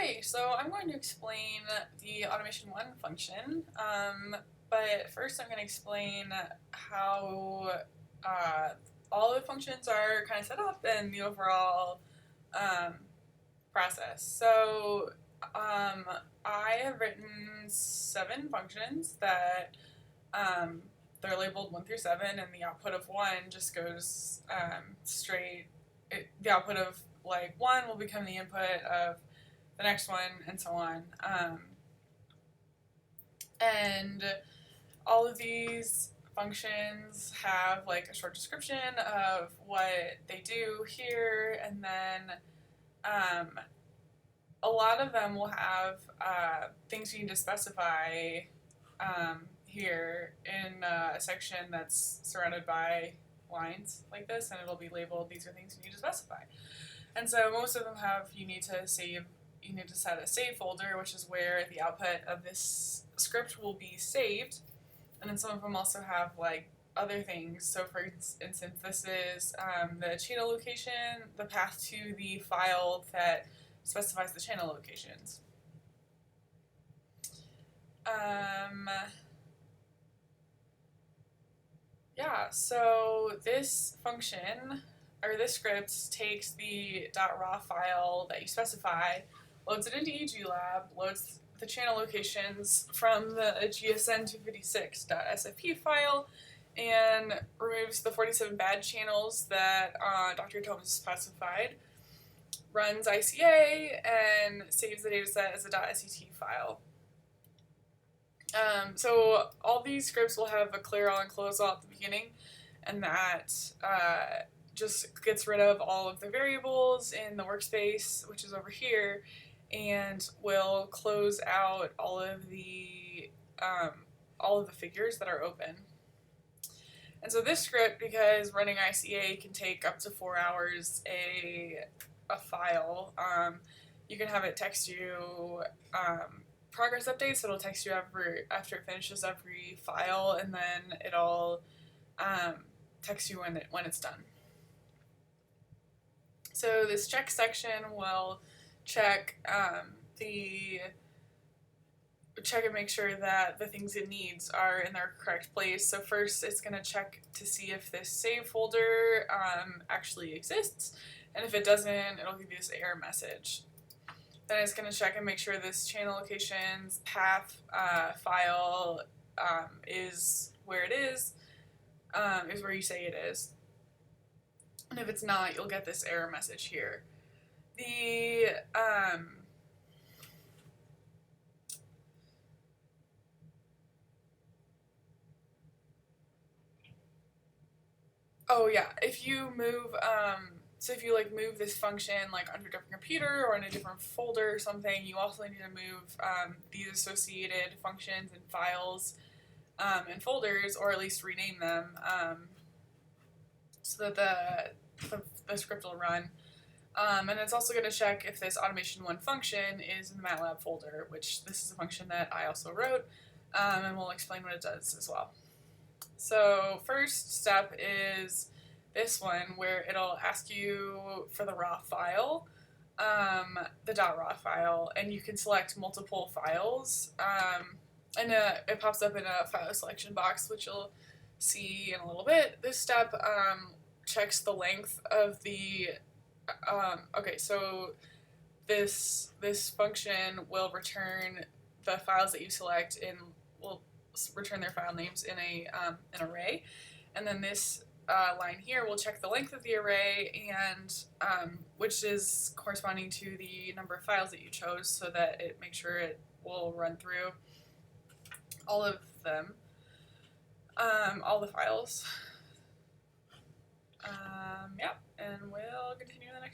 Okay, so I'm going to explain the automation 1 function, but first I'm going to explain how uh, all the functions are kind of set up and the overall um, process. So I have written 7 functions that they're labeled 1 through 7, and the output of 1 just goes straight. The output of like 1 will become the input of the next one, and so on. And all of these functions have like a short description of what they do here, and then a lot of them will have things you need to specify here in a section that's surrounded by lines like this, and it'll be labeled, these are things you need to specify. And so most of them have, you need to set a save folder, which is where the output of this script will be saved. And then some of them also have like other things. So for instance, this is the channel location, the path to the file that specifies the channel locations. Yeah, so this function, or this script, takes the .raw file that you specify, loads it into EGLab, loads the channel locations from the gsn256.sfp file, and removes the 47 bad channels that Dr. Thomas specified, runs ICA, and saves the dataset as a .set file. So all these scripts will have a clear all and close all at the beginning, and that just gets rid of all of the variables in the workspace, which is over here, and will close out all of the figures that are open. And so this script, because running ICA can take up to 4 hours a file, you can have it text you progress updates, so it'll text you after it finishes every file, and then it'll text you when it's done. So this check section will check and make sure that the things it needs are in their correct place. So first it's going to check to see if this save folder actually exists, and if it doesn't, it'll give you this error message. Then it's going to check and make sure this channel location's path file is where it is where you say it is. And if it's not, you'll get this error message here. Oh yeah, if you move if you like move this function like on your different computer or in a different folder or something, you also need to move these associated functions and files and folders, or at least rename them so that the script will run. And it's also going to check if this automation 1 function is in the MATLAB folder, which this is a function that I also wrote, and we'll explain what it does as well. So first step is this one, where it'll ask you for the raw file, the .raw file, and you can select multiple files, and it pops up in a file selection box, which you'll see in a little bit. This step checks the length of the okay, so this function will return the files that you select will return their file names in an array, and then this line here will check the length of the array, and which is corresponding to the number of files that you chose, so that it makes sure it will run through all of them, all the files. Yeah, and we'll continue in the next